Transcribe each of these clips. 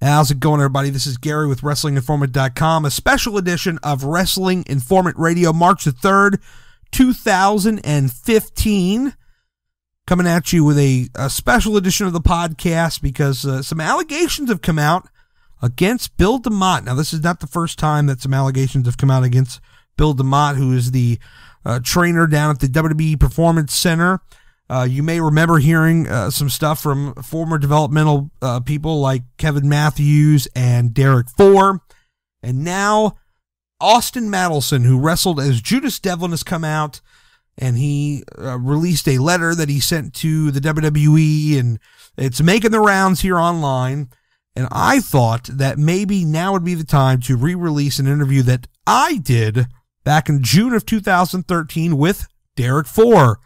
How's it going, everybody? This is Gary with WrestlingInformant.com, a special edition of Wrestling Informant Radio, March the 3rd, 2015. Coming at you with a special edition of the podcast because some allegations have come out against Bill Demott. Now, this is not the first time that some allegations have come out against Bill Demott, who is the trainer down at the WWE Performance Center. You may remember hearing some stuff from former developmental people like Kevin Matthews and Derek Foore. And now Austin Madelson, who wrestled as Judas Devlin, has come out and he released a letter that he sent to the WWE, and it's making the rounds here online. And I thought that maybe now would be the time to re-release an interview that I did back in June of 2013 with Derek Foore.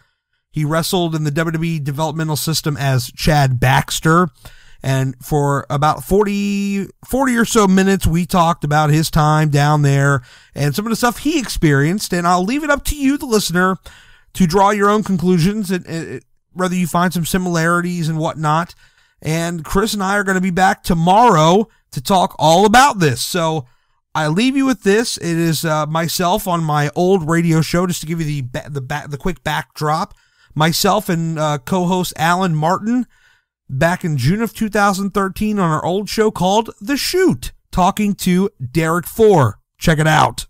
He wrestled in the WWE developmental system as Chad Baxter. And for about 40 or so minutes, we talked about his time down there and some of the stuff he experienced. And I'll leave it up to you, the listener, to draw your own conclusions, and whether you find some similarities and whatnot. And Chris and I are going to be back tomorrow to talk all about this. So I leave you with this. It is myself on my old radio show, just to give you the quick backdrop. Myself and co-host Alan Martin back in June of 2013 on our old show called The Shoot, talking to Derek Foore. Check it out.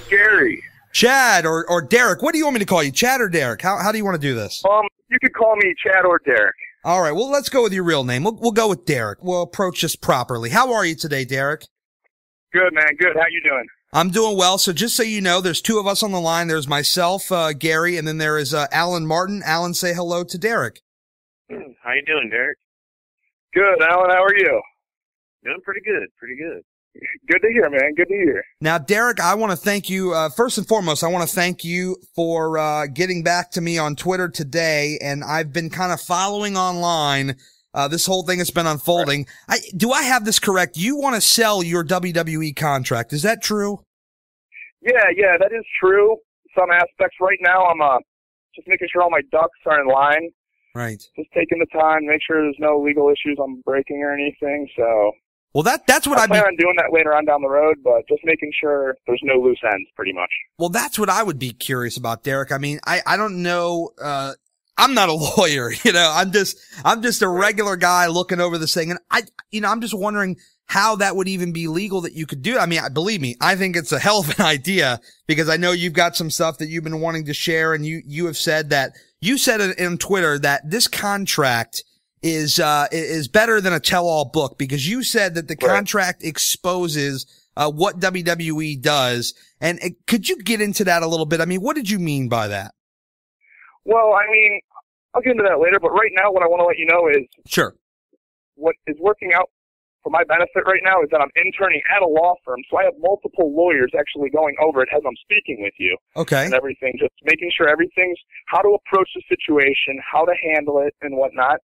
Gary. Chad or Derek. What do you want me to call you, Chad or Derek? How do you want to do this? You could call me Chad or Derek. All right, well, let's go with your real name. We'll go with Derek. We'll approach this properly. How are you today, Derek? Good, man. Good. How you doing? I'm doing well. So just so you know, there's two of us on the line. There's myself, Gary, and then there is Alan Martin. Alan, say hello to Derek. How you doing, Derek? Good, Alan. How are you? Doing pretty good. Pretty good. Good to hear, man. Good to hear. Now, Derek, I want to thank you. First and foremost, I want to thank you for getting back to me on Twitter today, and I've been kind of following online this whole thing has been unfolding. Right. Do I have this correct? You want to sell your WWE contract. Is that true? Yeah, that is true. Some aspects right now, I'm just making sure all my ducks are in line. Right. Just taking the time, make sure there's no legal issues I'm breaking or anything. So, well, that's what I plan on doing that later on down the road, but just making sure there's no loose ends, pretty much. Well, that's what I would be curious about, Derek. I mean, I don't know. I'm not a lawyer, I'm just a regular guy looking over this thing. And I'm just wondering how that would even be legal that you could do. I mean, believe me, I think it's a hell of an idea because I know you've got some stuff that you've been wanting to share, and you have said that you said it in Twitter that this contract is better than a tell-all book because you said that the contract exposes what WWE does. And could you get into that a little bit? I mean, what did you mean by that? Well, I mean, I'll get into that later, but right now what I want to let you know is sure. What is working out for my benefit right now is that I'm interning at a law firm, so I have multiple lawyers actually going over it as I'm speaking with you. Okay. And everything, just making sure everything's how to approach the situation, how to handle it, and whatnot.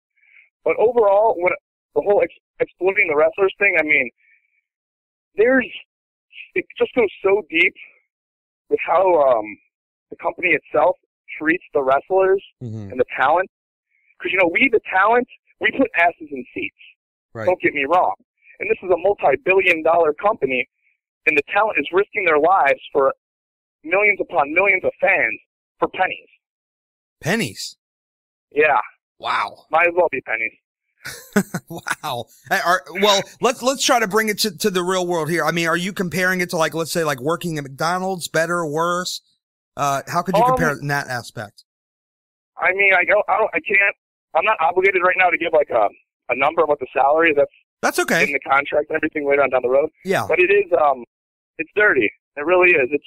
But overall, the whole exploiting the wrestlers thing, I mean, it just goes so deep with how the company itself treats the wrestlers and the talent. Because, we, the talent, we put asses in seats. Right. Don't get me wrong. And this is a multi-billion-dollar company, and the talent is risking their lives for millions upon millions of fans for pennies. Pennies? Yeah. Wow. Might as well be pennies. Wow. Well, let's try to bring it to the real world here. I mean, are you comparing it to let's say working at McDonald's, better or worse? How could you compare it in that aspect? I mean, I can't. I'm not obligated right now to give a number of what the salary is. That's okay. In the contract and everything later on down the road. Yeah. But it is, it's dirty. It really is. It's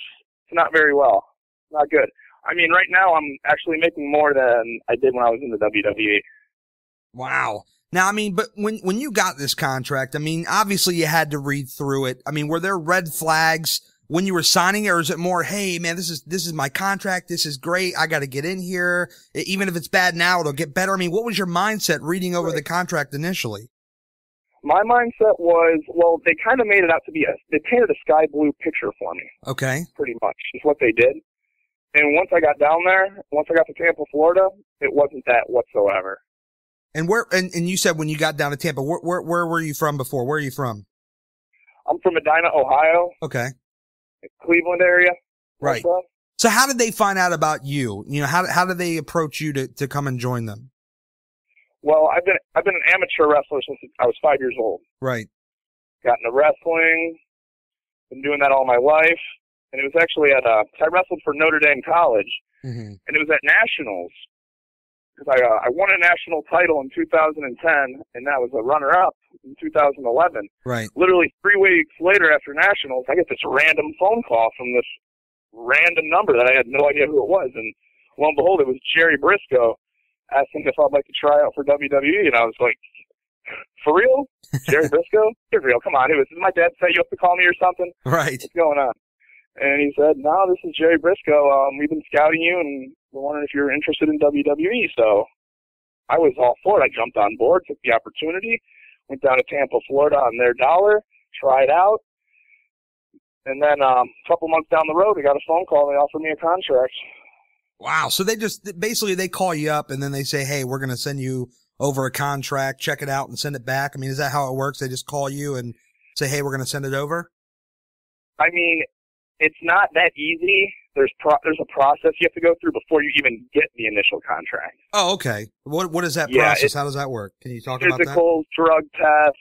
not very well. Not good. I mean, right now I'm actually making more than I did when I was in the WWE. Wow. Now, I mean, but when you got this contract, I mean, obviously you had to read through it. I mean, were there red flags when you were signing it, or is it more, hey, man, this is my contract. This is great. I got to get in here. Even if it's bad now, it'll get better. I mean, what was your mindset reading over the contract initially? My mindset was, well, they kind of made it out to be they painted a sky blue picture for me. Okay. Pretty much is what they did. And once I got down there, once I got to Tampa, Florida, it wasn't that whatsoever. And and you said when you got down to Tampa, where were you from before? Where are you from? I'm from Medina, Ohio. Okay. Cleveland area. Right. So how did they find out about you? You know, how did they approach you to come and join them? Well, I've been an amateur wrestler since I was 5 years old. Right. Got into wrestling. Been doing that all my life. And it was actually I wrestled for Notre Dame College. Mm-hmm. And it was at Nationals. Because I won a national title in 2010, and that was a runner-up in 2011. Right. Literally 3 weeks later after Nationals, I get this random phone call from this random number that I had no idea who it was. And lo and behold, it was Jerry Briscoe asking if I'd like to try out for WWE. And I was like, for real? Jerry Briscoe? You're real. Come on. Did my dad set you up to call me or something? Right. What's going on? And he said, no, this is Jerry Briscoe. We've been scouting you, and we're wondering if you're interested in WWE. So I was all for it. I jumped on board, took the opportunity, went down to Tampa, Florida on their dollar, tried out. And then a couple months down the road, we got a phone call, and they offered me a contract. Wow. So they call you up, and then they say, hey, we're going to send you over a contract, check it out, and send it back. I mean, is that how it works? They just call you and say, hey, we're going to send it over? I mean, it's not that easy. There's a process you have to go through before you even get the initial contract. Oh, okay. What is that process? How does that work? Can you talk about that? Physical, drug tests,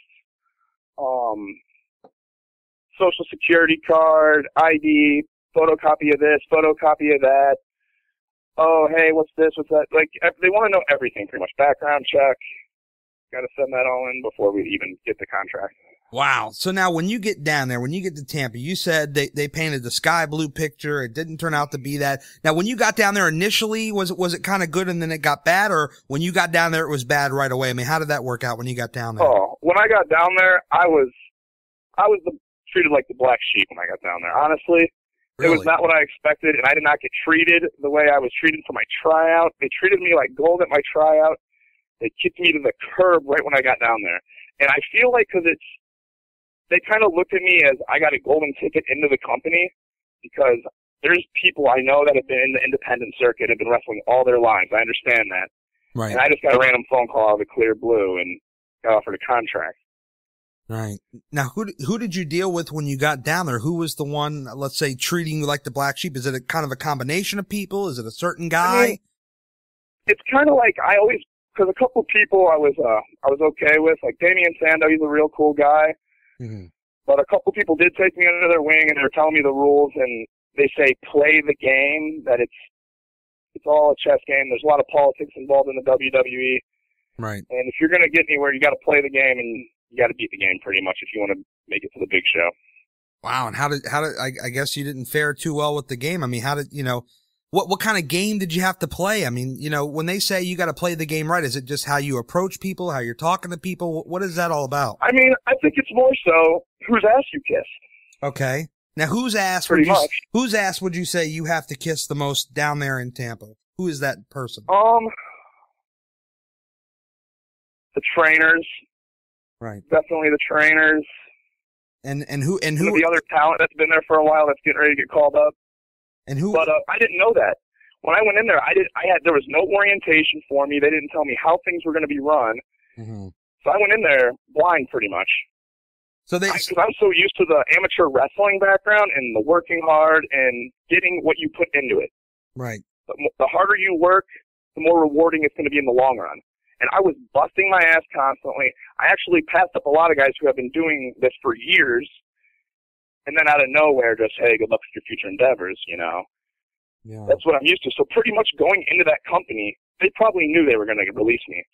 social security card, ID, photocopy of this, photocopy of that. Oh, hey, what's this? What's that? Like, they want to know everything, pretty much. Background check. Got to send that all in before we even get the contract. Wow. So now when you get down there, when you get to Tampa, you said they painted the sky blue picture. It didn't turn out to be that. Now, when you got down there initially, was it kind of good and then it got bad, or when you got down there, it was bad right away? I mean, how did that work out when you got down there? Oh, when I got down there, I was treated like the black sheep when I got down there. Honestly, really? It was not what I expected, and I did not get treated the way I was treated for my tryout. They treated me like gold at my tryout. They kicked me to the curb right when I got down there. And I feel like they kind of looked at me as I got a golden ticket into the company, because there's people I know that have been in the independent circuit, have been wrestling all their lives. I understand that. Right. And I just got a random phone call out of the clear blue and got offered a contract. Right. Now, who did you deal with when you got down there? Who was the one, let's say, treating you like the black sheep? Is it kind of a combination of people? Is it a certain guy? I mean, it's kind of like because a couple of people I was okay with, like Damian Sandow, he's a real cool guy. Mm-hmm. But a couple people did take me under their wing, and they were telling me the rules, and they say play the game, that it's all a chess game. There's a lot of politics involved in the WWE. Right. And if you're going to get anywhere, you got to play the game, and you got to beat the game pretty much if you want to make it to the big show. Wow. And how did I guess you didn't fare too well with the game. I mean, what kind of game did you have to play? I mean, when they say you got to play the game right, is it just how you approach people, how you're talking to people? What is that all about? I mean, I think it's more so whose ass you kiss. Okay. Now, whose ass would you say you have to kiss the most down there in Tampa? Who is that person? The trainers. Right. Definitely the trainers. And who the other talent that's been there for a while that's getting ready to get called up. And who? But I didn't know that. When I went in there, there was no orientation for me. They didn't tell me how things were going to be run. Mm-hmm. So I went in there blind, pretty much. So because I'm so used to the amateur wrestling background and the working hard and getting what you put into it. Right. The harder you work, the more rewarding it's going to be in the long run. And I was busting my ass constantly. I actually passed up a lot of guys who have been doing this for years. And then out of nowhere, just, hey, good luck with your future endeavors, Yeah. That's what I'm used to. So pretty much going into that company, they probably knew they were going to release me.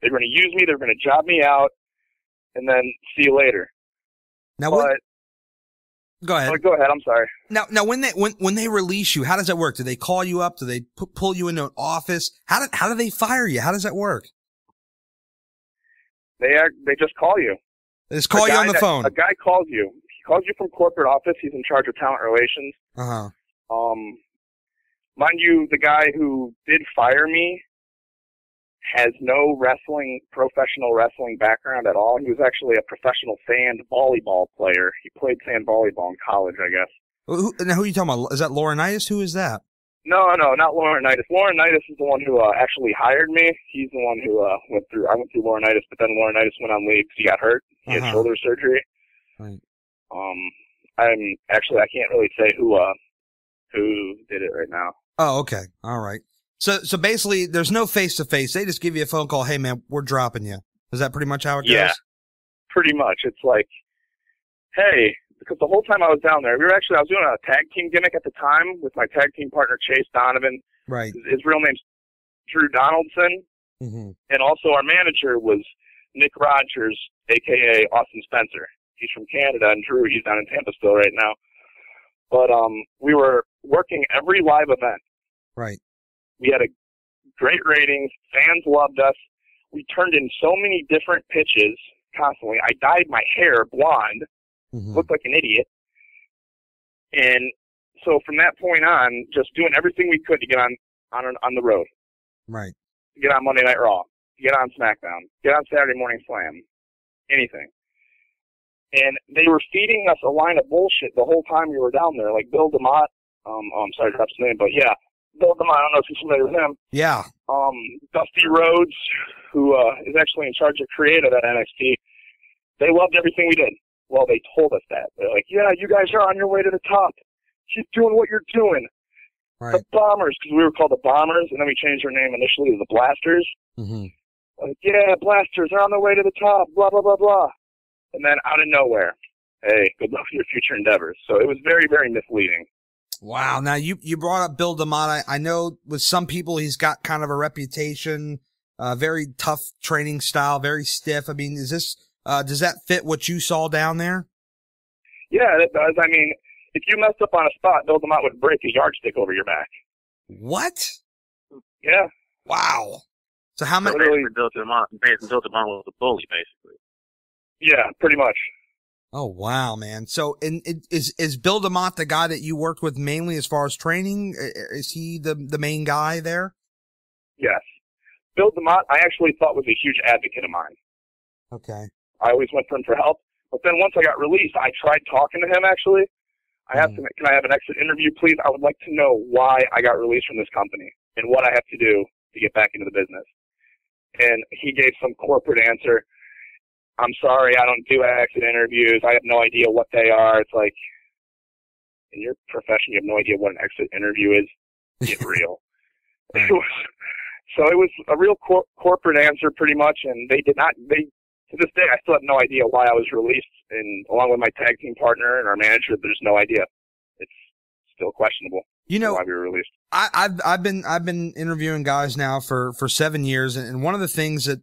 They were going to use me. They were going to job me out, and then see you later. Now, go ahead. Go ahead. I'm sorry. Now, when they release you, how does that work? Do they call you up? Do they pull you into an office? How do they fire you? How does that work? They just call you. They just call you on the phone. A guy calls you. He calls you from corporate office. He's in charge of talent relations. Uh-huh. Mind you, the guy who did fire me has no professional wrestling background at all. He was actually a professional sand volleyball player. He played sand volleyball in college, I guess. Now, who are you talking about? Is that Laurinaitis? Who is that? No, not Laurinaitis. Laurinaitis is the one who actually hired me. He's the one who went through. I went through Laurinaitis, but then Laurinaitis went on leave because he got hurt. He had shoulder surgery. Right. I can't really say who did it right now. Oh, okay. All right. So basically, there's no face-to-face. They just give you a phone call. Hey, man, we're dropping you. Is that pretty much how it goes? Yeah, pretty much. It's like, hey, because the whole time I was down there, I was doing a tag team gimmick at the time with my tag team partner, Chase Donovan. Right. His real name's Drew Donaldson. Mm-hmm. And also our manager was Nick Rogers, a.k.a. Austin Spencer. He's from Canada, and Drew, he's down in Tampa still right now. But we were working every live event. Right. We had a great ratings. Fans loved us. We turned in so many different pitches constantly. I dyed my hair blonde. Mm-hmm. Looked like an idiot. And so from that point on, just doing everything we could to get on the road. Right. To get on Monday Night Raw. To get on SmackDown. Get on Saturday Morning Slam. Anything. And they were feeding us a line of bullshit the whole time we were down there. Like Bill Demott. I'm sorry to drop his name, but yeah. Bill Demott, I don't know if you're familiar with him. Yeah. Dusty Rhodes, who is actually in charge of creative at NXT. They loved everything we did. Well, they told us that. They're like, yeah, you guys are on your way to the top. Keep doing what you're doing. Right. The Bombers, because we were called the Bombers, and then we changed our name initially to the Blasters. Mm-hmm. Like, yeah, Blasters, they're on their way to the top, blah, blah, blah, blah. And then out of nowhere, hey, good luck with your future endeavors. So it was very, very misleading. Wow. Now, you brought up Bill Demott. I know with some people he's got kind of a reputation, very tough training style, very stiff. I mean, does that fit what you saw down there? Yeah, it does. I mean, if you messed up on a spot, Bill Demott would break a yardstick over your back. What? Yeah. Wow. So how much? Bill Demott was a bully, basically. Yeah, pretty much. Oh, wow, man. So is Bill Demott the guy that you worked with mainly as far as training? Is he the main guy there? Yes. Bill Demott, I actually thought was a huge advocate of mine. Okay. I always went for him for help. But then once I got released, I tried talking to him, actually. I asked him, can I have an exit interview, please? I would like to know why I got released from this company and what I have to do to get back into the business. And he gave some corporate answer. I'm sorry, I don't do exit interviews. I have no idea what they are. It's like, in your profession, you have no idea what an exit interview is. Get real. It was a real corporate answer, pretty much, and they did not. To this day, I still have no idea why I was released, and along with my tag team partner and our manager, there's no idea. It's still questionable. You know, why we were released. I've been interviewing guys now for 7 years, and one of the things that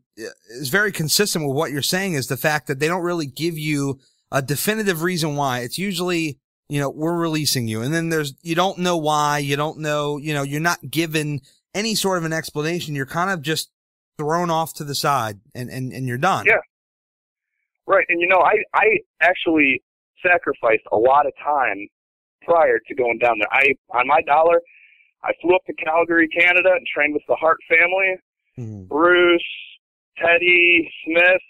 is very consistent with what you're saying is the fact that they don't really give you a definitive reason why. It's usually, we're releasing you, and then you don't know why, you don't know, you're not given any sort of an explanation. You're kind of just thrown off to the side, and you're done. Yeah. Right, and I actually sacrificed a lot of time prior to going down there. On my dollar, I flew up to Calgary, Canada, and trained with the Hart family. Mm-hmm. Bruce, Teddy, Smith,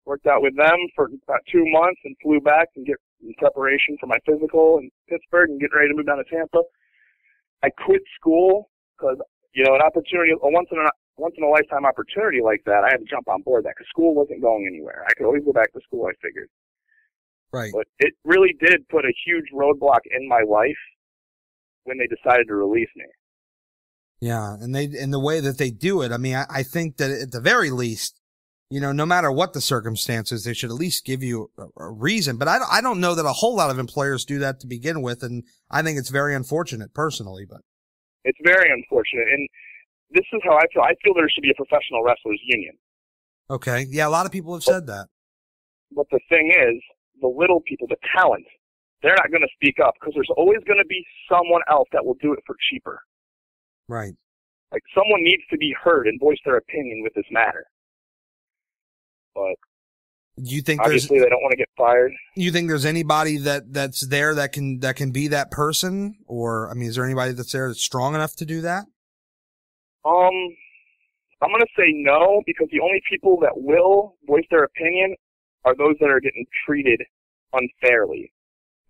worked out with them for about 2 months and flew back and get in preparation for my physical in Pittsburgh and getting ready to move down to Tampa. I quit school because, an opportunity, a once in a lifetime opportunity like that, I had to jump on board that because school wasn't going anywhere. I could always go back to school, I figured. Right. But it really did put a huge roadblock in my life when they decided to release me. Yeah, and the way that they do it, I mean, I think that at the very least, no matter what the circumstances, they should at least give you a reason. But I don't know that a whole lot of employers do that to begin with, and I think it's very unfortunate personally. But it's very unfortunate, and this is how I feel. I feel there should be a professional wrestlers union. Okay, yeah, a lot of people have said that. But the thing is, the little people, the talent, they're not going to speak up because there's always going to be someone else that will do it for cheaper. Right. Like, someone needs to be heard and voice their opinion with this matter. But do you think obviously they don't want to get fired. You think there's anybody that's there that can be that person? Or, I mean, is there anybody that's there that's strong enough to do that? I'm going to say no, because the only people that will voice their opinion are those that are getting treated unfairly.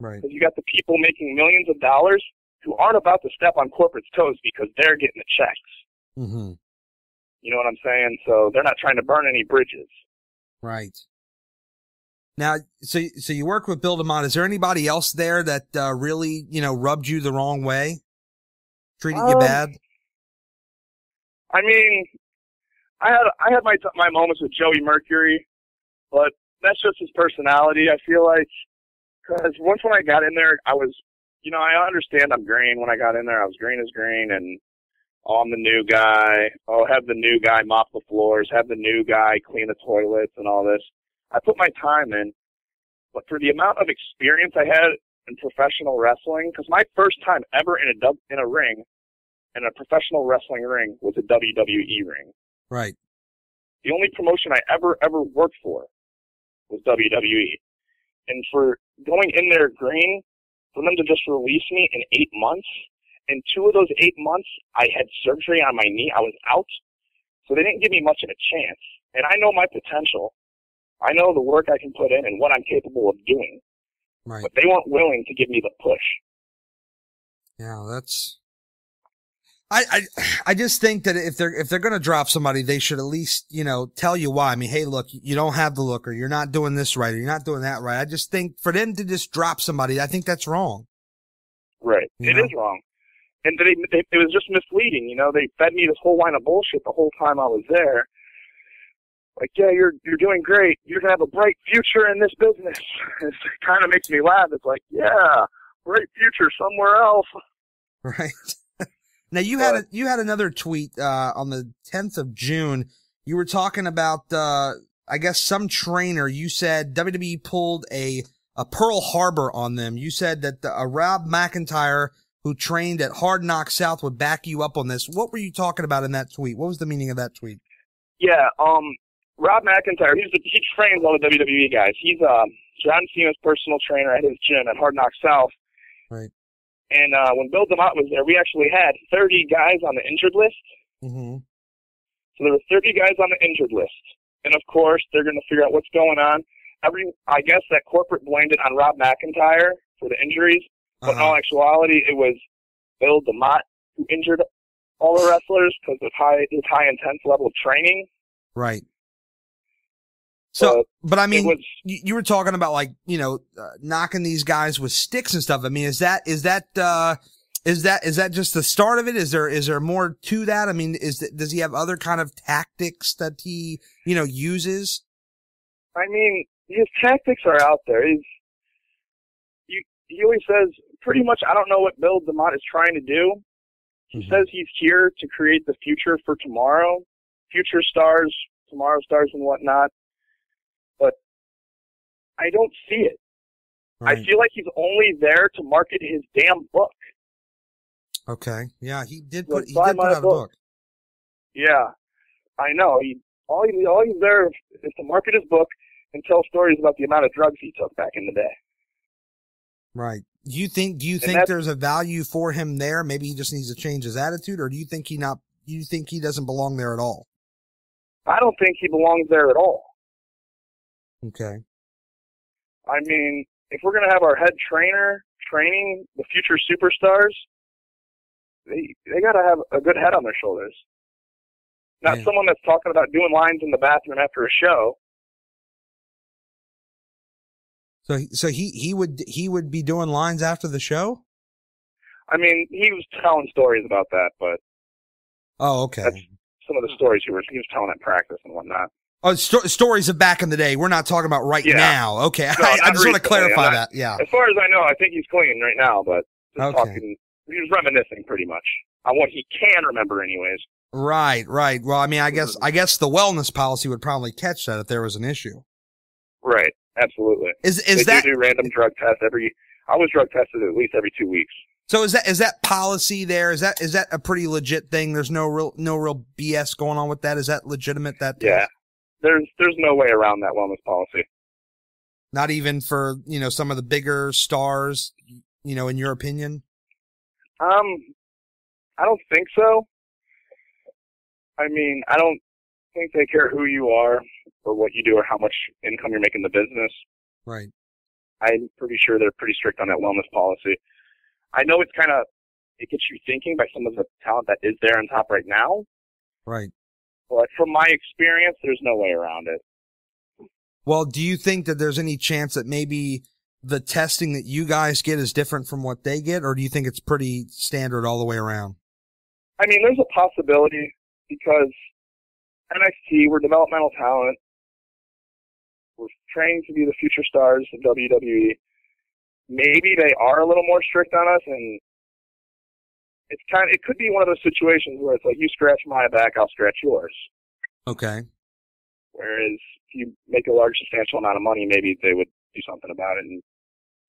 Right. Because you got the people making millions of dollars who aren't about to step on corporate's toes because they're getting the checks. Mm-hmm. You know what I'm saying? So they're not trying to burn any bridges. Right. Now, so you work with Bill Demott. Is there anybody else there that really, rubbed you the wrong way? Treated you bad? I mean, I had my moments with Joey Mercury, but that's just his personality. I feel like, because once when I got in there, I was, I understand I'm green. When I got in there, I was green as green, and I'm the new guy. Oh, have the new guy mop the floors, have the new guy clean the toilets and all this. I put my time in, but for the amount of experience I had in professional wrestling, because my first time ever in a ring, in a professional wrestling ring, was a WWE ring. Right. The only promotion I ever worked for was WWE. And for going in there green, for them to just release me in 8 months, and 2 of those 8 months, I had surgery on my knee. I was out. So they didn't give me much of a chance. And I know my potential. I know the work I can put in and what I'm capable of doing. Right. But they weren't willing to give me the push. Yeah, that's... I just think that if they're going to drop somebody, they should at least, tell you why. I mean, hey, look, you don't have the look, or you're not doing this right, or you're not doing that right. I just think for them to just drop somebody, I think that's wrong. Right. It is wrong. And it was just misleading. They fed me this whole line of bullshit the whole time I was there. Like, yeah, you're doing great. You're going to have a bright future in this business. It kind of makes me laugh. It's like, yeah, bright future somewhere else. Right. Now, you had another tweet on the 10th of June. You were talking about, I guess, some trainer. You said WWE pulled a Pearl Harbor on them. You said that Rob McIntyre, who trained at Hard Knock South, would back you up on this. What were you talking about in that tweet? What was the meaning of that tweet? Yeah, Rob McIntyre, he trains all the WWE guys. He's John Cena's personal trainer at his gym at Hard Knock South. Right. And when Bill Demott was there, we actually had 30 guys on the injured list. Mm-hmm. So there were 30 guys on the injured list. And, of course, they're going to figure out what's going on. I guess that corporate blamed it on Rob McIntyre for the injuries. But in all actuality, it was Bill Demott who injured all the wrestlers because of his high intense level of training. Right. So, but I mean, you were talking about knocking these guys with sticks and stuff. I mean, is that just the start of it? Is there more to that? I mean, does he have other kind of tactics that he, uses? I mean, his tactics are out there. He always says pretty much, I don't know what Bill Demott is trying to do. He says he's here to create the future for tomorrow, future stars, tomorrow stars and whatnot. But I don't see it. Right. I feel like he's only there to market his damn book. Okay. Yeah, he did put out a book. Yeah, I know. All he's there is to market his book and tell stories about the amount of drugs he took back in the day. Right. Do you think there's a value for him there? Maybe he just needs to change his attitude, or do you think he doesn't belong there at all? I don't think he belongs there at all. Okay. I mean, if we're going to have our head trainer training the future superstars, they got to have a good head on their shoulders. Not someone that's talking about doing lines in the bathroom after a show. So he would be doing lines after the show? I mean, he was telling stories about that, but okay. That's some of the stories he was telling at practice and whatnot. Oh, stories of back in the day. We're not talking about now. Okay, no, I just want to clarify that. Yeah. As far as I know, I think he's clean right now, but just talking, he was reminiscing pretty much on what he can remember, anyways. Right. Well, I mean, I guess the wellness policy would probably catch that if there was an issue. Right. Absolutely. They do random drug tests I was drug tested at least every 2 weeks. So is that policy there? Is that a pretty legit thing? There's no real BS going on with that. Is that legitimate? Yeah. There's no way around that wellness policy. Not even for, some of the bigger stars, in your opinion? I don't think so. I mean, I don't think they care who you are or what you do or how much income you're making in the business. Right. I'm pretty sure they're pretty strict on that wellness policy. I know it's kind of it gets you thinking by some of the talent that is there on top right now. Right. But from my experience, there's no way around it. Well, do you think that there's any chance that maybe the testing that you guys get is different from what they get, or do you think it's pretty standard all the way around? I mean, there's a possibility because NXT, we're developmental talent. We're training to be the future stars of WWE. Maybe they are a little more strict on us, and it could be one of those situations where it's like, you scratch my back, I'll scratch yours. Okay. Whereas if you make a large, substantial amount of money, maybe they would do something about it and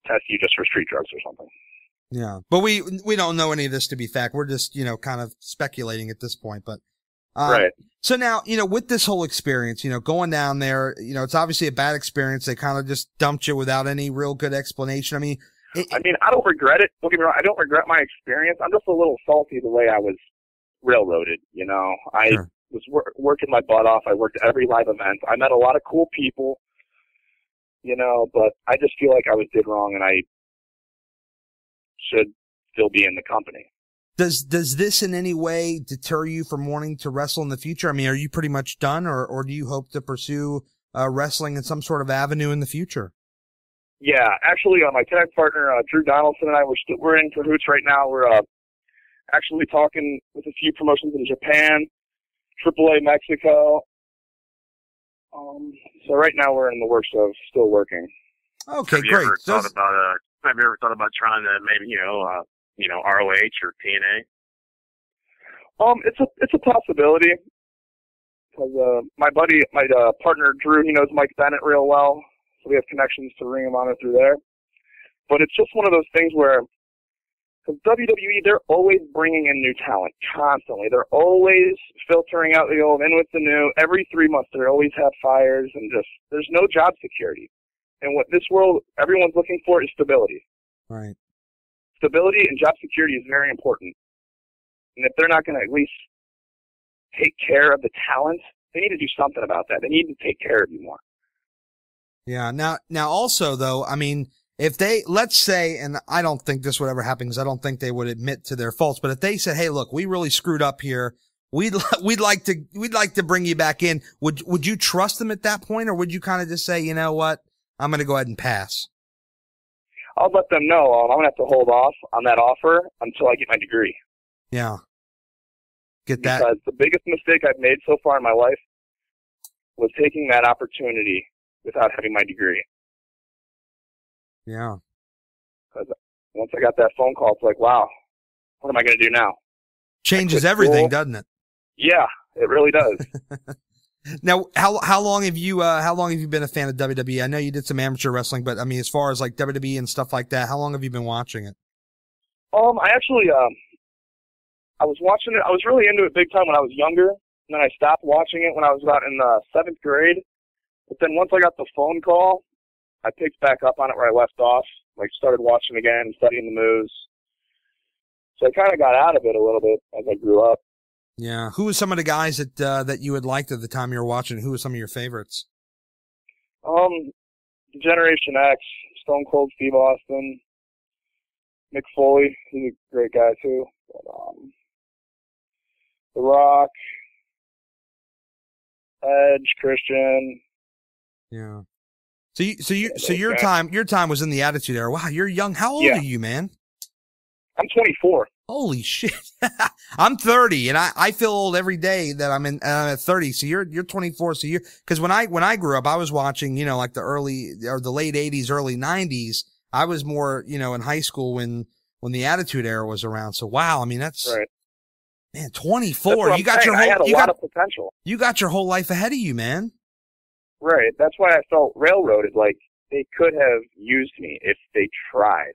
test you just for street drugs or something. Yeah. But we don't know any of this to be fact. We're just, kind of speculating at this point. But right. So now, with this whole experience, going down there, it's obviously a bad experience. They kind of just dumped you without any real good explanation. I mean, I don't regret it. Don't get me wrong. I don't regret my experience. I'm just a little salty the way I was railroaded. I Sure. was working my butt off. I worked every live event. I met a lot of cool people, but I just feel like I was did wrong and I should still be in the company. Does this in any way deter you from wanting to wrestle in the future? I mean, are you pretty much done, or do you hope to pursue wrestling in some sort of avenue in the future? Yeah, actually, my tag partner Drew Donaldson and I we're in cahoots right now. We're actually talking with a few promotions in Japan, AAA Mexico. So right now we're in the works of still working. Okay, have you great. Ever have you ever thought about trying to maybe ROH or TNA? It's a possibility because my partner Drew, he knows Mike Bennett real well, so we have connections to Ring of Honor through there. But it's just one of those things where, because WWE, they're always bringing in new talent constantly. They're always filtering out the old, in with the new. Every 3 months, they always have fires, and there's no job security. And what this world, everyone's looking for is stability. Right. Stability and job security is very important. And if they're not going to at least take care of the talent, they need to do something about that. They need to take care of you more. Yeah. Now also though, I mean, if they, let's say, and I don't think this would ever happen because I don't think they would admit to their faults, but if they said, hey, look, we really screwed up here. We'd like to bring you back in. Would you trust them at that point, or would you kind of just say, you know what, I'm going to go ahead and pass? I'll let them know I'm going to have to hold off on that offer until I get my degree. Yeah. Get that. Because the biggest mistake I've made so far in my life was taking that opportunity without having my degree. Yeah. Because once I got that phone call, it's like, wow, what am I going to do now? Changes everything, doesn't it? Yeah, it really does. Now, how long have you been a fan of WWE? I know you did some amateur wrestling, but I mean, as far as like WWE and stuff like that, how long have you been watching it? I actually, I was watching it. I was really into it big time when I was younger, and then I stopped watching it when I was about in 7th grade. But then once I got the phone call, I picked back up on it where I left off, like started watching again, studying the moves. So I kind of got out of it a little bit as I grew up. Yeah. Who were some of the guys that you had liked at the time you were watching? Who were some of your favorites? Generation X, Stone Cold Steve Austin, Mick Foley, he's a great guy too. But, The Rock, Edge, Christian. Yeah. So your time was in the Attitude Era. Wow, you're young. How old are you, man? I'm 24. Holy shit. I'm 30 and I feel old every day that I'm at 30. So you're 24. So cause when I grew up, I was watching, like the late 80s, early 90s. I was more, in high school when the Attitude Era was around. So wow. I mean, that's right. Man, 24. You got I had a lot of potential. You got your whole life ahead of you, man. Right. That's why I felt railroaded. Like they could have used me if they tried.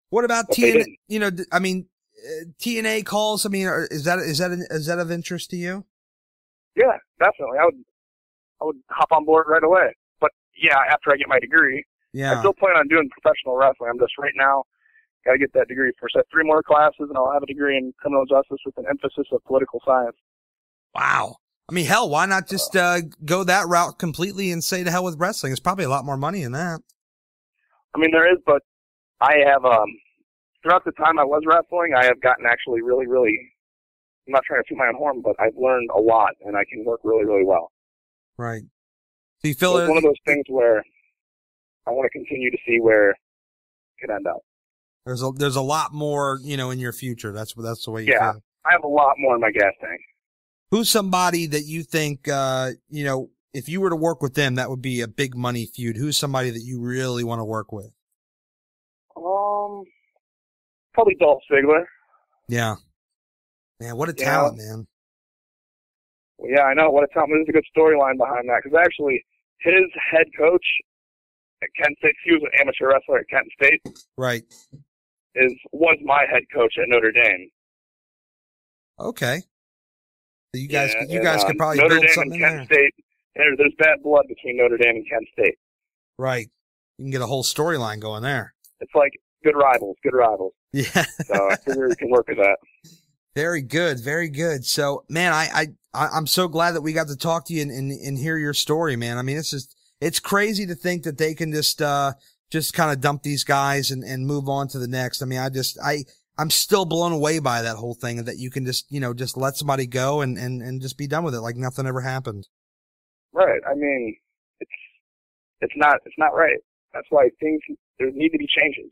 What about TNA? TNA calls. I mean, is that of interest to you? Yeah, definitely. I would hop on board right away. But yeah, after I get my degree, I still plan on doing professional wrestling. I'm just right now got to get that degree first. I have 3 more classes, and I'll have a degree in criminal justice with an emphasis of political science. Wow. I mean, hell, why not just go that route completely and say to hell with wrestling? There's probably a lot more money in that. I mean, there is, but I have throughout the time I was wrestling, I have gotten actually really, really, I'm not trying to toot my own horn, but I've learned a lot, and I can work really, really well. Right. So you feel it's one of those things where I want to continue to see where it could end up. There's a lot more, in your future. That's the way you feel. I have a lot more in my gas tank. Who's somebody that you think, if you were to work with them, that would be a big money feud? Who's somebody that you really want to work with? Probably Dolph Ziggler. Yeah. Man, what a talent, man. Well, yeah, I know. What a talent. There's a good storyline behind that, because actually his head coach at Kent State, he was an amateur wrestler at Kent State. Right. Was my head coach at Notre Dame. Okay. So you guys could probably Notre build Dame something and Kent there. State. There's bad blood between Notre Dame and Kent State. Right. You can get a whole storyline going there. It's like good rivals. Yeah. So I figure we can work with that. Very good. Very good. So, man, I'm so glad that we got to talk to you and hear your story, man. I mean, it's crazy to think that they can just kind of dump these guys and move on to the next. I mean, I'm still blown away by that whole thing, that you can just let somebody go and just be done with it like nothing ever happened. Right. I mean, it's not right. That's why there need to be changes.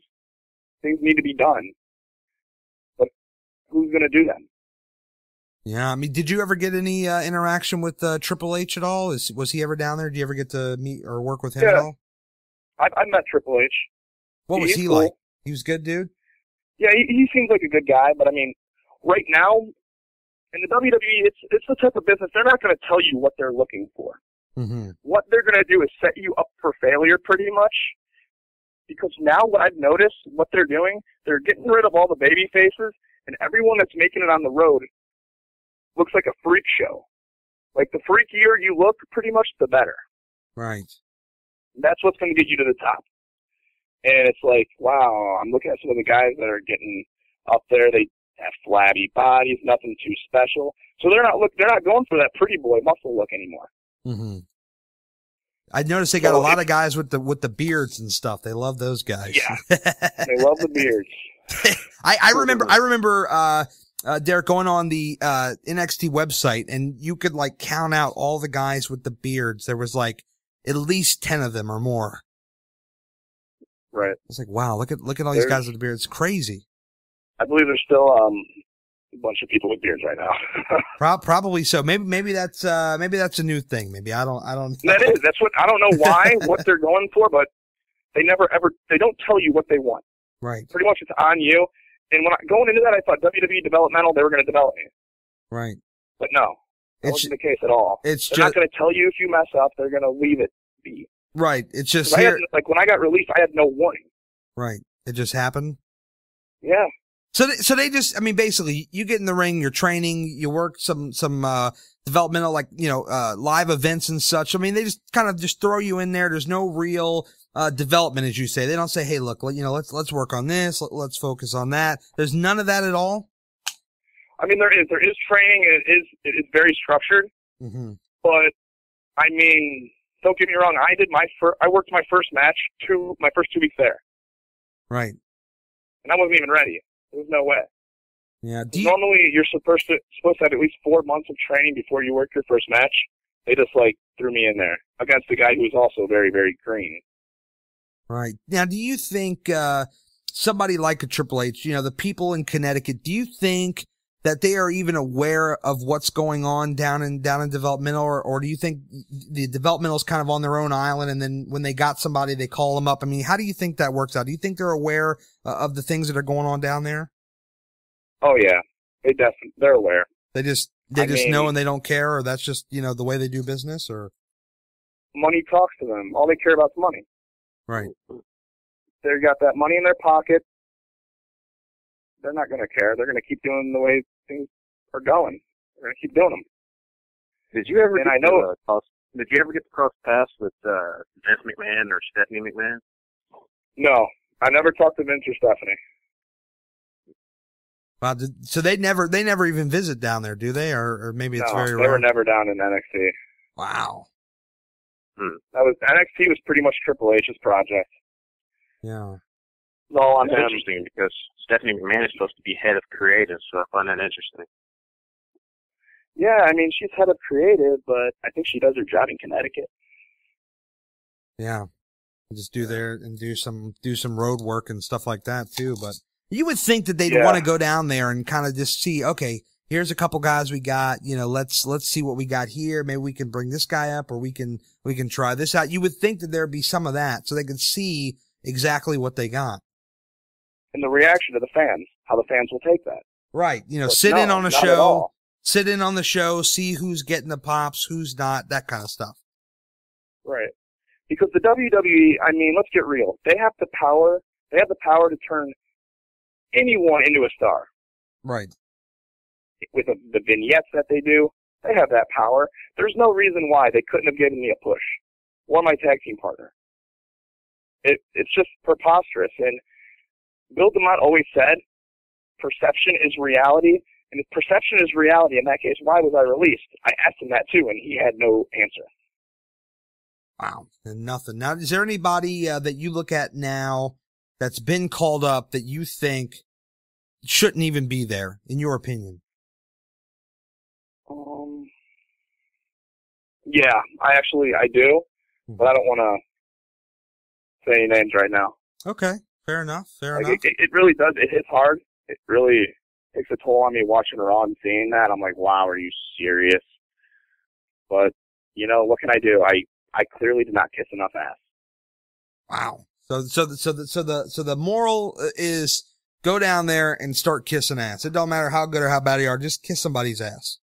Things need to be done. But who's going to do them? Yeah. I mean, did you ever get any interaction with Triple H at all? Was he ever down there? Did you ever get to meet or work with him at all? I met Triple H. What was he cool. like? He was good, dude? Yeah, he seems like a good guy, but I mean, right now, in the WWE, it's the type of business, they're not going to tell you what they're looking for. Mm-hmm. What they're going to do is set you up for failure pretty much, because now what I've noticed, what they're doing, they're getting rid of all the baby faces, and everyone that's making it on the road looks like a freak show. Like, the freakier you look, pretty much the better. Right. That's what's going to get you to the top. And it's like, wow, I'm looking at some of the guys that are getting up there. They have flabby bodies, nothing too special. So they're not going for that pretty boy muscle look anymore. Mm-hmm. I noticed they got a lot of guys with the beards and stuff. They love those guys. Yeah, they love the beards. I remember, Derek, going on the NXT website, and you could like count out all the guys with the beards. There was like at least 10 of them or more. Right. It's like, wow, look at all these guys with the beards. It's crazy. I believe there's still a bunch of people with beards right now. Probably so. Maybe that's a new thing. Maybe I don't know. That's what I don't know why what they're going for, but they don't tell you what they want. Right. Pretty much it's on you. And going into that, I thought WWE Developmental, they were going to develop me. Right. But no, that wasn't the case at all. They're not going to tell you if you mess up. They're going to leave it be. Right. It's just when I got released, I had no warning. Right. It just happened. Yeah. So they just, I mean, basically, you get in the ring, you're training, you work some developmental, like, live events and such. I mean, they just kind of just throw you in there. There's no real development, as you say. They don't say, hey, look, let's work on this. Let's focus on that. There's none of that at all. I mean, there is training. And it is very structured. Mm-hmm. But I mean, don't get me wrong. I worked my first match my first 2 weeks there. Right. And I wasn't even ready. There's no way. Yeah. Normally, you're supposed to have at least 4 months of training before you work your first match. They just threw me in there against a guy who's also very, very green. Right. Now, do you think somebody like a Triple H, the people in Connecticut, do you think that they are even aware of what's going on down in developmental, or do you think the developmental is kind of on their own island, and then when they got somebody, they call them up? I mean, how do you think that works out? Do you think they're aware of the things that are going on down there? Oh yeah, they're aware. They just know and they don't care, or that's just the way they do business, or money talks to them. All they care about is money. Right. They got that money in their pocket. They're not going to care. They're going to keep doing the way things are going. They're going to keep doing them. Did you ever get to cross paths with Vince McMahon or Stephanie McMahon? No, I never talked to Vince or Stephanie. Wow, so they never even visit down there, do they? Or maybe it's very rare. They were never down in NXT. Wow. NXT was pretty much Triple H's project. Yeah. is all on That's him. interesting because Stephanie McMahon is supposed to be head of creative, so I find that interesting. Yeah, I mean, she's head of creative, but I think she does her job in Connecticut. Yeah. Just do some road work and stuff like that too. But you would think that they'd want to go down there and kind of just see, okay, here's a couple guys we got, let's see what we got here. Maybe we can bring this guy up, or we can try this out. You would think that there'd be some of that so they could see exactly what they got. And the reaction of the fans, how the fans will take that. Right. Sit in on a show, see who's getting the pops, who's not, that kind of stuff. Right. Because the WWE, I mean, let's get real. They have the power to turn anyone into a star. Right. With the vignettes that they do, they have that power. There's no reason why they couldn't have given me a push. Or my tag team partner. It's just preposterous. And Bill Demott always said, perception is reality. And if perception is reality, in that case, why was I released? I asked him that too, and he had no answer. Wow. And nothing. Now, is there anybody that you look at now that's been called up that you think shouldn't even be there, in your opinion? Yeah, I do, but I don't want to say any names right now. Okay, fair enough. It really does. It hits hard. It really takes a toll on me watching Raw and seeing that. I'm like, wow, are you serious? But, what can I do? I clearly did not kiss enough ass. Wow. So the moral is go down there and start kissing ass. It don't matter how good or how bad you are, just kiss somebody's ass.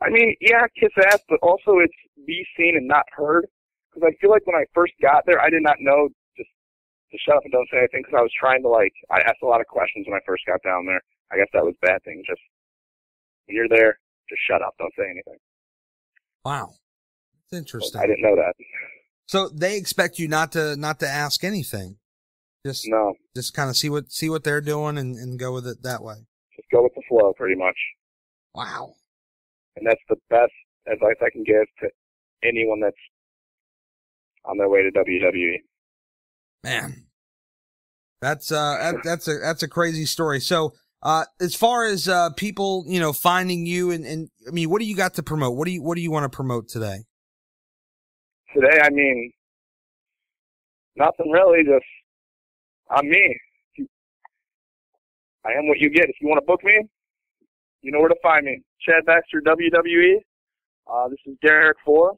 I mean, yeah, kiss ass, but also it's be seen and not heard. Because I feel like when I first got there, I did not know just to shut up and don't say anything, because I was trying to, I asked a lot of questions when I first got down there. I guess that was a bad thing. Just, when you're there, just shut up, don't say anything. Wow. That's interesting. I didn't know that. So they expect you not to ask anything. Just kind of see what they're doing and go with it that way. Just go with the flow, pretty much. Wow. And that's the best advice I can give to anyone that's on their way to WWE. Man, that's a crazy story. So, as far as people, finding you and I mean, what do you got to promote? What do you want to promote today? Today, I mean, nothing really. Just I'm me. I am what you get. If you want to book me, you know where to find me. Chad Baxter, WWE. This is Derek Foore.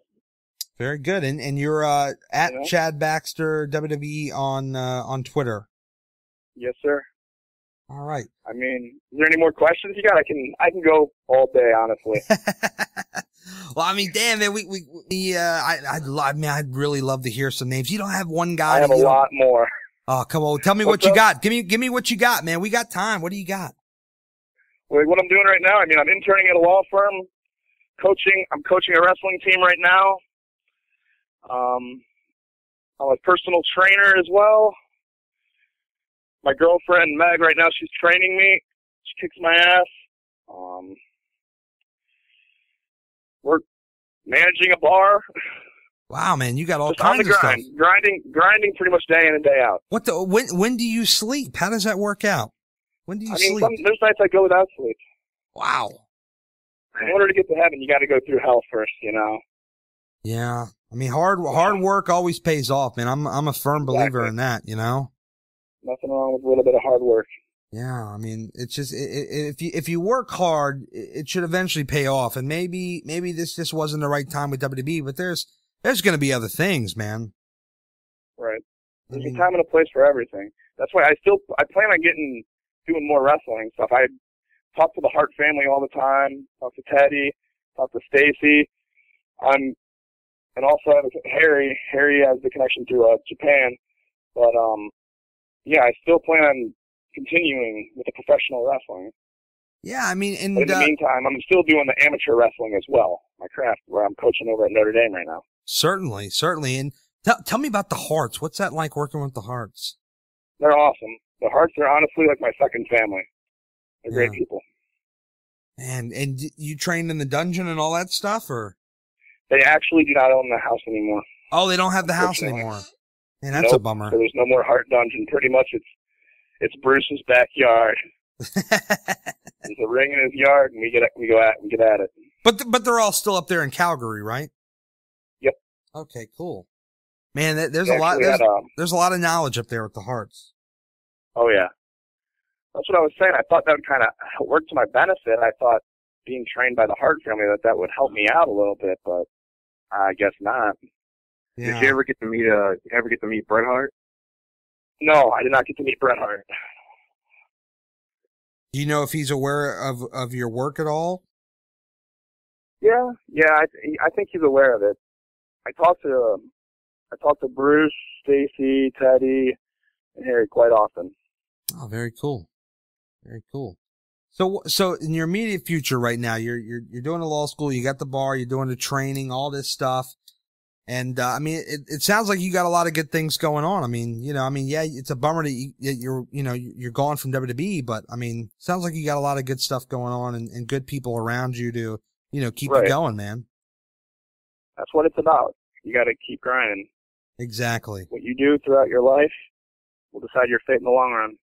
Very good. And you're at Chad Baxter WWE on Twitter. Yes, sir. All right. I mean, is there any more questions you got? I can go all day, honestly. Well, I mean, damn man, I'd really love to hear some names. You don't have one guy. I have a lot more. Oh, come on, tell me what you got. Give me what you got, man. We got time. What do you got? Well, what I'm doing right now, I mean, I'm interning at a law firm, I'm coaching a wrestling team right now. I'm a personal trainer as well. My girlfriend, Meg, right now, she's training me. She kicks my ass. We're managing a bar. Wow, man, you got all kinds of stuff. Grinding pretty much day in and day out. When do you sleep? How does that work out? When do you sleep? There's nights I go without sleep. Wow. In order to get to heaven, you got to go through hell first, Yeah. I mean, hard work always pays off, man. I'm a firm believer in that, Nothing wrong with a little bit of hard work. Yeah, I mean, it's just if you work hard, it should eventually pay off. And maybe this just wasn't the right time with WWE, but there's going to be other things, man. Right. There's a time and a place for everything. That's why I plan on doing more wrestling stuff. I talk to the Hart family all the time. Talk to Teddy. Talk to Stacy. And also Harry. Harry has the connection to Japan. But yeah, I still plan on continuing with the professional wrestling. Yeah, I mean, but in the meantime, I'm still doing the amateur wrestling as well, my craft, where I'm coaching over at Notre Dame right now. Certainly. And tell me about the Harts. What's that like working with the Harts? They're awesome. The Harts are honestly like my second family. They're great people. And you trained in the dungeon and all that stuff, or? They actually do not own the house anymore. Oh, they don't have the house anymore. Man, that's a bummer. So there's no more Hart Dungeon. Pretty much It's Bruce's backyard. There's a ring in his yard, and we get at it. But they're all still up there in Calgary, right? Yep. Okay, cool. Man, there's a lot of knowledge up there with the Harts. Oh yeah, that's what I was saying. I thought that would kind of work to my benefit. I thought being trained by the Hart family that would help me out a little bit, but I guess not. Yeah. Did you ever get to meet Bret Hart? No, I did not get to meet Bret Hart. Do you know if he's aware of your work at all? Yeah, I think he's aware of it. I talk to Bruce, Stacy, Teddy, and Harry quite often. Oh, very cool. Very cool. So in your immediate future right now, you're doing the law school, you got the bar, you're doing the training, all this stuff. And, I mean, it sounds like you got a lot of good things going on. I mean, yeah, it's a bummer that you're gone from WWE, but I mean, sounds like you got a lot of good stuff going on and good people around you to, keep you going, man. That's what it's about. You got to keep grinding. Exactly. What you do throughout your life will decide your fate in the long run.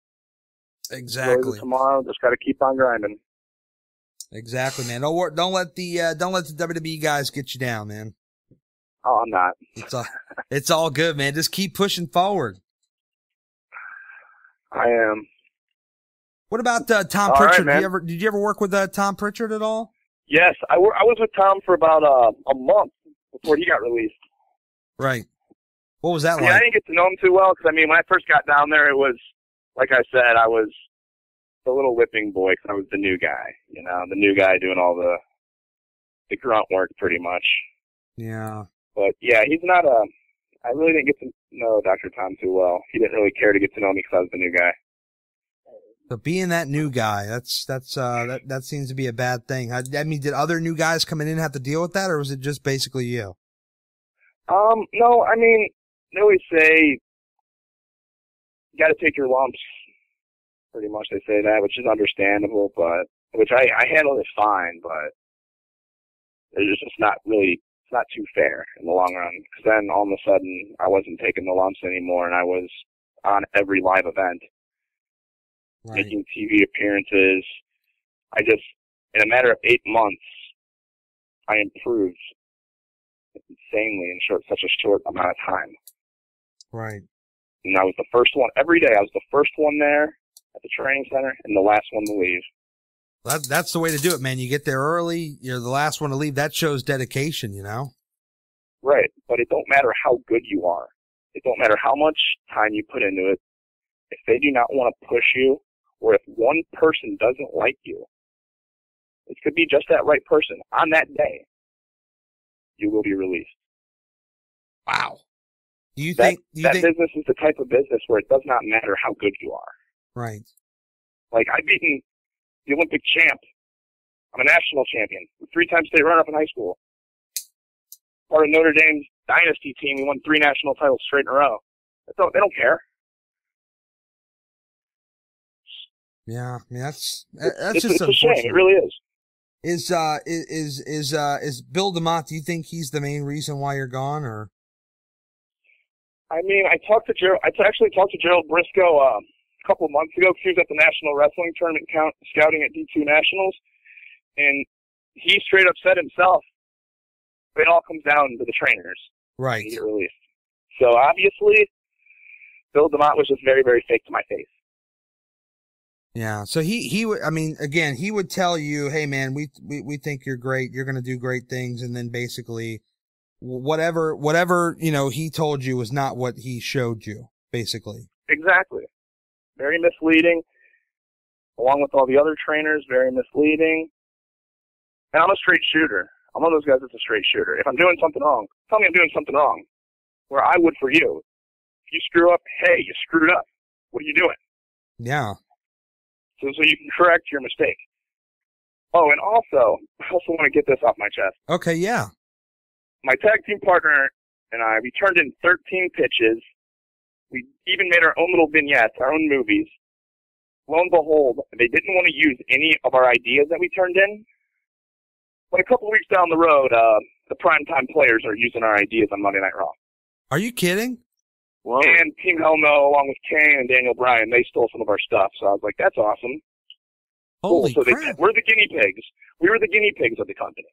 Exactly. Tomorrow, just got to keep on grinding. Exactly, man. Don't let the WWE guys get you down, man. Oh, I'm not. It's all good, man. Just keep pushing forward. I am. What about Tom Pritchard? Right, did you ever work with Tom Pritchard at all? Yes, I was with Tom for about a month before he got released. Right. What was that like? I didn't get to know him too well because, when I first got down there, it was, like I said, I was the little whipping boy because I was the new guy, the new guy doing all the grunt work pretty much. Yeah. But, yeah, he's not I really didn't get to know Dr. Tom too well. He didn't really care to get to know me because I was the new guy. So being that new guy, that seems to be a bad thing. I mean, did other new guys coming in have to deal with that, or was it just basically you? No, they always say you got to take your lumps. Pretty much they say that, which is understandable, but which I handled it fine, but it's just not really. It's not too fair in the long run, because then all of a sudden I wasn't taking the lumps anymore, and I was on every live event, making TV appearances. In a matter of 8 months, I improved insanely in such a short amount of time. Right. And I was the first one every day. I was the first one there at the training center and the last one to leave. That's the way to do it, man. You get there early, you're the last one to leave. That shows dedication, Right, but it don't matter how good you are. It don't matter how much time you put into it. If they do not want to push you, or if one person doesn't like you, it could be just that right person. On that day, you will be released. Wow. Do you think that business is the type of business where it does not matter how good you are? Right. Like, I've beaten the Olympic champ. I'm a national champion. 3-time state runner-up in high school. Part of Notre Dame's dynasty team. We won 3 national titles straight in a row. They don't care. Yeah, that's it's just a shame. It really is. Is Bill Demott? Do you think he's the main reason why you're gone, or? I talked to Gerald. I actually talked to Gerald Briscoe a couple of months ago because he was at the National Wrestling Tournament scouting at D2 Nationals, and he straight up said himself, it all comes down to the trainers. Right. To get released. So obviously, Bill Demott was just very, very fake to my face. Yeah. So he would. Again, he would tell you, "Hey, man, we think you're great. You're going to do great things," and then basically, whatever he told you was not what he showed you. Basically. Exactly. Very misleading. Along with all the other trainers, very misleading. And I'm a straight shooter. I'm one of those guys that's a straight shooter. If I'm doing something wrong, tell me I'm doing something wrong. Where I would for you. If you screw up, hey, you screwed up. What are you doing? Yeah. So you can correct your mistake. Oh, and also, I also want to get this off my chest. Okay, yeah. My tag team partner and I, we turned in 13 pitches. We even made our own little vignettes, our own movies. Lo and behold, they didn't want to use any of our ideas that we turned in. But a couple of weeks down the road, the primetime players are using our ideas on Monday Night Raw. Are you kidding? Whoa. And Team Hell No, along with Kane and Daniel Bryan, they stole some of our stuff. So I was like, that's awesome. Holy cool. So crap. we're the guinea pigs. We were the guinea pigs of the company.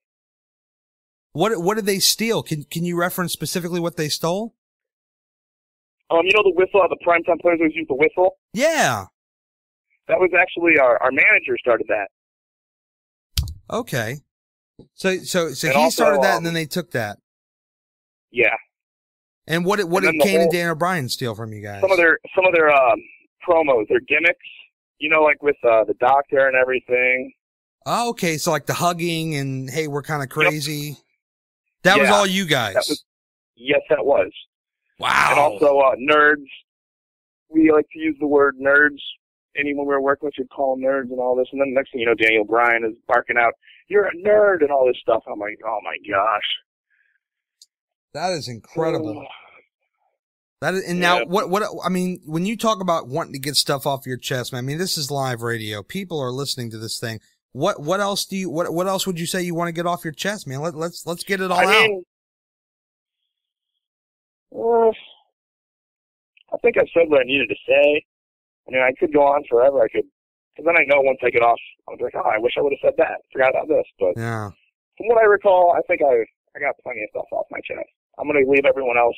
What did they steal? Can you reference specifically what they stole? You know the whistle, the primetime players always use the whistle? Yeah. That was actually our manager started that. Okay. So he also, started that and then they took that. Yeah. And what did Kane and Daniel Bryan steal from you guys? Some of their promos, their gimmicks, you know, like with the doctor and everything. Oh, okay. So like the hugging and hey, we're kind of crazy. Yep. That was all you guys. Yes, that was. Wow. And also nerds. We like to use the word nerds. Anyone we were working with, you'd call them nerds and all this. And then the next thing you know, Daniel Bryan is barking out, "You're a nerd," and all this stuff. I'm like, oh my gosh. That is incredible. Now what I mean, when you talk about wanting to get stuff off your chest, man, I mean, this is live radio. People are listening to this thing. What else what else would you say you want to get off your chest, man? Let's get it all out. I think I've said what I needed to say. I mean, I could go on forever. Because then I know once I get off, I'll be like, oh, I wish I would have said that. Forgot about this. But yeah. From what I recall, I think I got plenty of stuff off my chest. I'm going to leave everyone else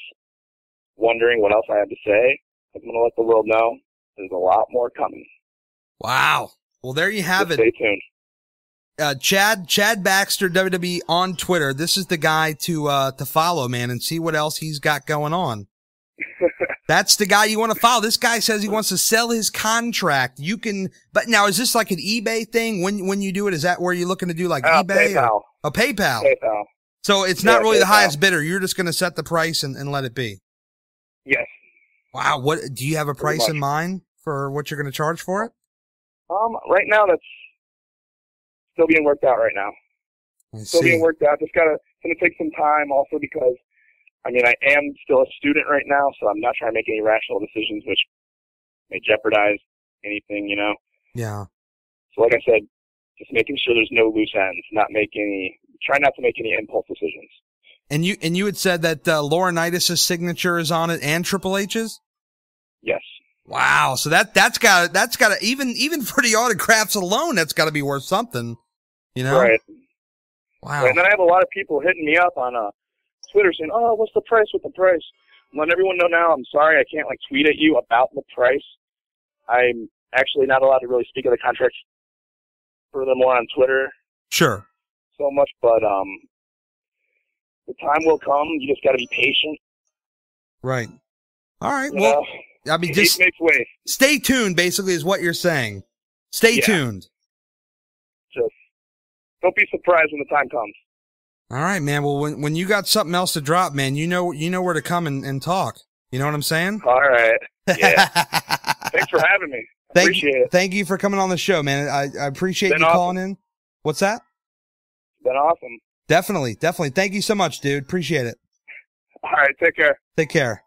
wondering what else I have to say. I'm going to let the world know there's a lot more coming. Wow. Well, there you have it. Stay tuned. Chad Baxter, WWE on Twitter. This is the guy to follow, man, and see what else he's got going on. That's the guy you want to follow. This guy says he wants to sell his contract. You can, but now is this like an eBay thing? When you do it, is that where you're looking to do like eBay? PayPal. PayPal. PayPal. So it's not really PayPal. The highest bidder. You're just going to set the price and let it be. Yes. Wow. What do you have a price in mind for what you're going to charge for it? Right now that's still being worked out right now. Still being worked out. It's going to take some time also because, I mean, I am still a student right now, so I'm not trying to make any rational decisions which may jeopardize anything, you know? Yeah. So like I said, just making sure there's no loose ends, try not to make any impulse decisions. And you had said that Laurinaitis' signature is on it and Triple H's? Yes. Wow. So that's got to even for the autographs alone, that's got to be worth something, you know? Right. Wow. Right, and then I have a lot of people hitting me up on Twitter saying, "Oh, what's the price? What's the price?" I'm letting everyone know now. I'm sorry, I can't tweet at you about the price. I'm actually not allowed to really speak of the contract furthermore on Twitter. Sure. So much, but the time will come. You just got to be patient. Right. All right. You well, know, I mean, just stay tuned. Basically, is what you're saying. Stay tuned. Just don't be surprised when the time comes. All right, man. Well, when you got something else to drop, man, you know where to come and talk. You know what I'm saying? All right. Yeah. Thanks for having me. Appreciate it. Thank you for coming on the show, man. I appreciate you calling in. What's that? Been awesome. Definitely. Thank you so much, dude. Appreciate it. All right. Take care. Take care.